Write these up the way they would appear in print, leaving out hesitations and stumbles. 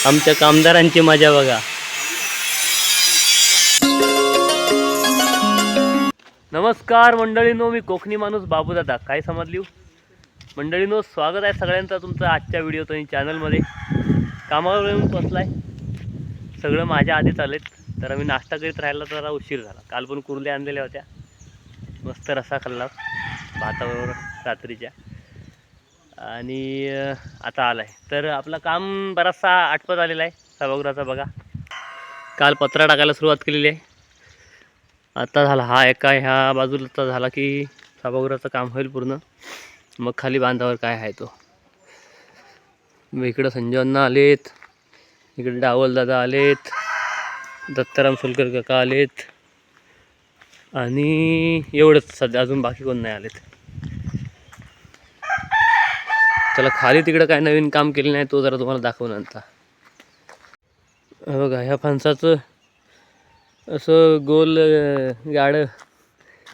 आमच्या कामदारांची मजा बघा. नमस्कार मंडळींनो, मी कोकणी माणूस बाबूदादा. काय समजली मंडळींनो, स्वागत आहे सगळ्यांचं तुमचं आजच्या व्हिडिओत आणि चॅनलमध्ये. कामावर येऊन बसलाय, सगळं माझ्या आधी चालेत. तर मी नाश्ता करीत राहिला तर उशीर झाला. काल पण कुर्ल्या आणलेल्या होत्या, मस्त रस्सा खाल्ला भाताबरोबर रात्रीच्या. आणि आता आलाय तर आपलं काम बराचसा आटपत आलेला आहे. सभागृहाचा बघा, काल पत्रा टाकायला सुरुवात केलेली आहे. आता झाला हा एका ह्या बाजूला झाला की सभागृहाचं काम होईल पूर्ण. मग खाली बांधावर काय आहे तो. मग इकडं संजीवन्ना आलेत, इकडे डावलदादा आलेत, दत्ताराम सोलकर काका आलेत आणि एवढंच सध्या. अजून बाकी कोण नाही आलेत. त्याला खाली तिकडं काय नवीन काम केलं नाही, तो जरा तुम्हाला दाखवून आणता. बघा ह्या फणसाचं असं गोल गाडं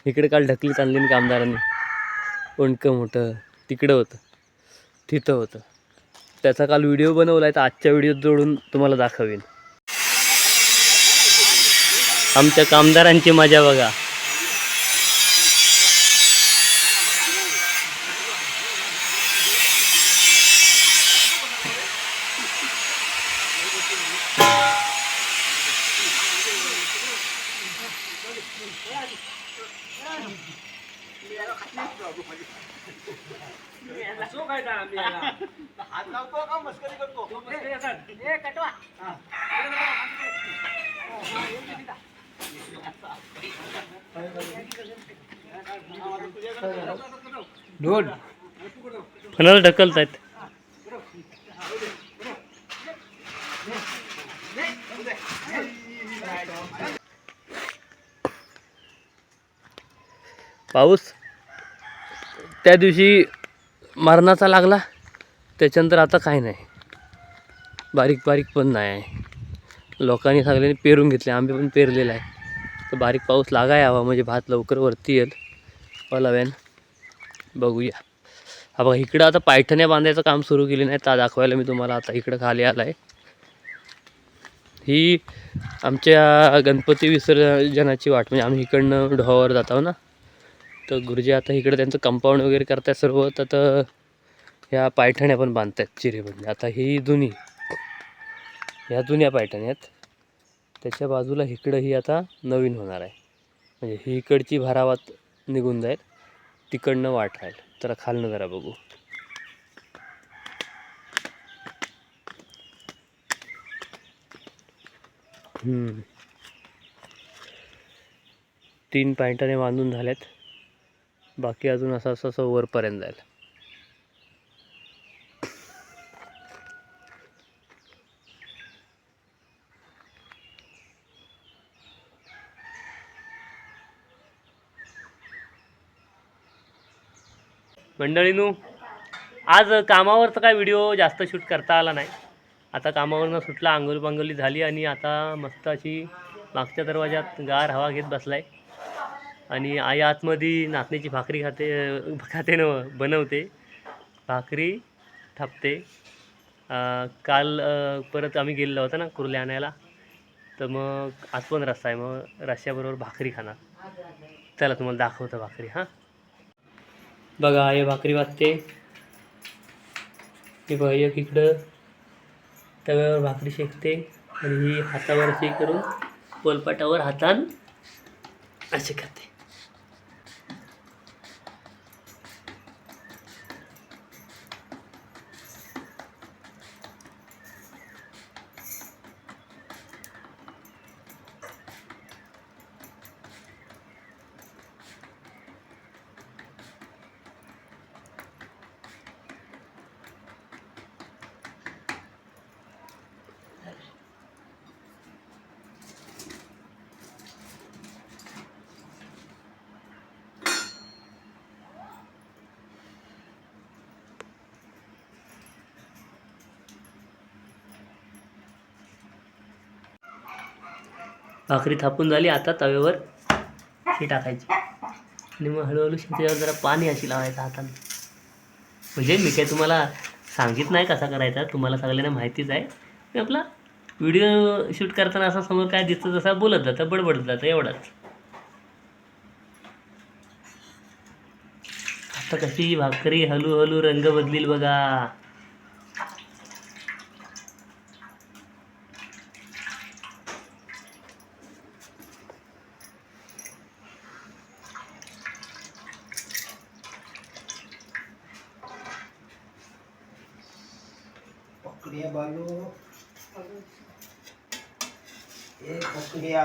इकडे काल ढकलीत आणली कामदारांनी. कोणकं मोठं तिकडं होतं, तिथं होतं. त्याचा काल व्हिडिओ बनवला आहे, तर आजच्या व्हिडिओत जोडून तुम्हाला दाखवेन. आमच्या कामदारांची मजा बघा. फणाला ढकलतायत. पाऊस त्या दिवशी मरणाचा लागला, त्याच्यानंतर आता काय नाही, बारीक बारीक पण नाही आहे. लोकांनी सगळ्यांनी पेरून घेतले, आंबे पण पेरलेला आहे. तर बारीक पाऊस लागाय हवा म्हणजे भात लवकर वरती येईल. पलाव्यान बघूया. हा बघा, इकडं आता पायठण्या बांधायचं काम सुरू केले नाही, तर दाखवायला मी तुम्हाला आता इकडं खाली आला आहे. ही आमच्या गणपती विसर्जनाची वाट. म्हणजे आम्ही इकडनं ढोहावर जातो ना, तर गुरुजी आता इकडं त्यांचं कंपाऊंड वगैरे करतात सर्व. तर ह्या पायठण्या पण बांधतात चिरेबंदी. आता ही जुनी, ह्या जुन्या पायठण्या आहेत. त्याच्या बाजूला इकडं ही आता नवीन होणार आहे. म्हणजे ही इकडची भारावात निघून जाईल, तिकडनं वाट राहील. तर खालनं जरा बघू. तीन पायठ्याने बांधून झाल्यात, बाकी अजून असं असं असं वरपर्यंत जाईल. मंडळीनू, आज कामावरचं काय व्हिडिओ जास्त शूट करता आला नाही. आता कामावरनं सुटला, आंघोळ पांघोळी झाली आणि आता मस्त अशी मागच्या दरवाजात गार हवा घेत बसलाय. आणि आई आतमध्ये नाचण्याची भाकरी खाते बनवते, भाकरी थापते. काल परत आम्ही गेलेलो होतो ना कुर्ले आणायला, तर मग आज पण रस्सा आहे. मग रस्स्याबरोबर भाकरी खाणार. चला तुम्हाला दाखवतो भाकरी. हां बघा, हे भाकरी वाजते. हे बघा, एक इकडं तव्यावर भाकरी शेकते आणि ही हातावर अशी करून पोलपाटावर हातान असे खाते. भाकरी थापून झाली, आता तव्यावर ही टाकायची. आणि मग हळूहळू त्याच्यावर जरा पाणी अशी लावायचं हाताने. म्हणजे मी काही तुम्हाला सांगित नाही कसा करायचा, तुम्हाला सगळ्यांना माहितीच आहे. मी आपला व्हिडिओ शूट करताना असं समोर काय दिसतं तसं बोलत जातं, बडबडत जातं, एवढंच. आता कशी भाकरी हळूहळू रंग बदलील बघा. पकड़िया बालू ए पकड़िया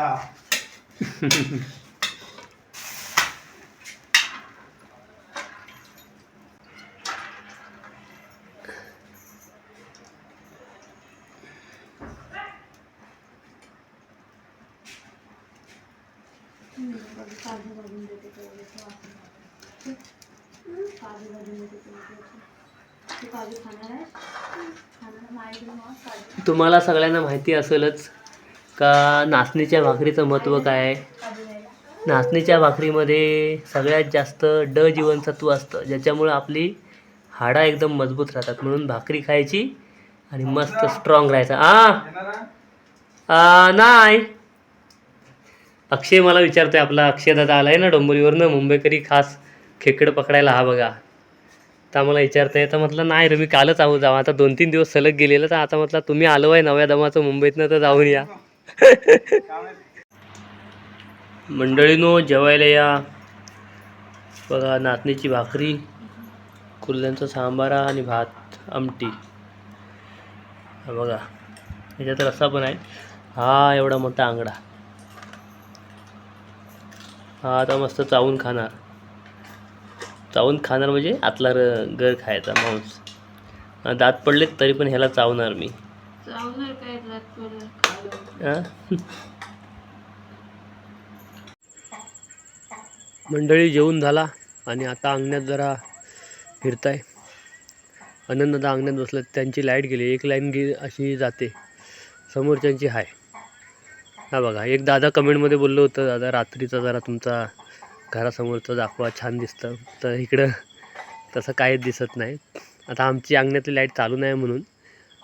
तुम्हाला सगळ्यांना माहिती असेलच का नाचणीच्या भाकरीचं महत्त्व काय आहे. नाचणीच्या भाकरीमध्ये सगळ्यात जास्त ड जीवनसत्व असतं, ज्याच्यामुळं आपली हाडं एकदम मजबूत राहतात. म्हणून भाकरी खायची आणि मस्त स्ट्रॉंग राहायचं. नाही, अक्षय मला विचारतोय, आपला अक्षय दादा आलाय ना डोंबिवलीवरनं, मुंबईकरी खास खेकडं पकडायला, हा बघा. तर आम्हाला विचारतंय, तर म्हटलं नाही रे, मी कालच जाऊ. आता 2-3 दिवस सलग गेलेलं, तर आता म्हटलं तुम्ही आलो आहे नव्या दमाचं मुंबईतनं, तर जाऊन या. मंडळीनो जेवायला या. बघा नाचणीची भाकरी, कुर्ल्यांचा सांबारा आणि भात आमटी. हा बघा, ह्याच्यात रस्सा पण आहे. हा एवढा मोठा आंगडा. हा आता मस्त चावून खाणार. चावून खाणार म्हणजे आतला गर खायचा, मांस. दात पडलेत तरी पण ह्याला चावणार मी. मंडळी जेवून झाला आणि आता अंगणात जरा फिरताय. आनंददा अंगणात बसलं, त्यांची लाईट गेली. एक लाईन अशी जाते, समोरच्यांची हाय. हा बघा, एक दादा कमेंटमध्ये बोललो होतं, दादा रात्रीचा जरा तुमचा घरासमोरचं दाखवा, छान दिसतं. तर इकडं तसं काहीच दिसत नाही. आता आमची अंगणातली लाईट चालू नाही म्हणून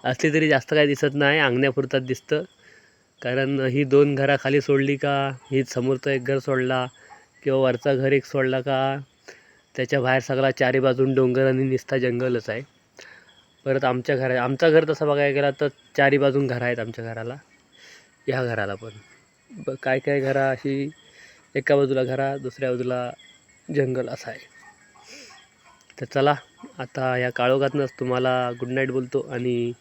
असली तरी जास्त काही दिसत नाही, अंगण्यापुरतात दिसतं. कारण ही 2 घराखाली सोडली का, ही समोरचं एक घर सोडला किंवा वरचा घर एक सोडला का, त्याच्या बाहेर सगळा चारी बाजून डोंगर आणि निस्ता जंगलच आहे. परत आमचं घर तसं बघायला गेला तर चारी बाजून घरं आहेत आमच्या घराला, ह्या घराला पण. काय काय घरा अशी एका बाजूला घरा, दुसऱ्या बाजूला जंगल असं आहे. तर चला, आता या काळोखातनंच तुम्हाला गुड नाईट बोलतो आणि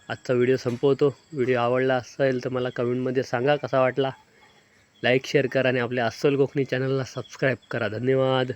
आजचा व्हिडिओ संपवतो. व्हिडिओ आवडला असेल तर मला कमेंटमध्ये सांगा कसा वाटला. लाईक शेअर करा आणि आपल्या अस्सल कोकणी चॅनलला सबस्क्राईब करा. धन्यवाद.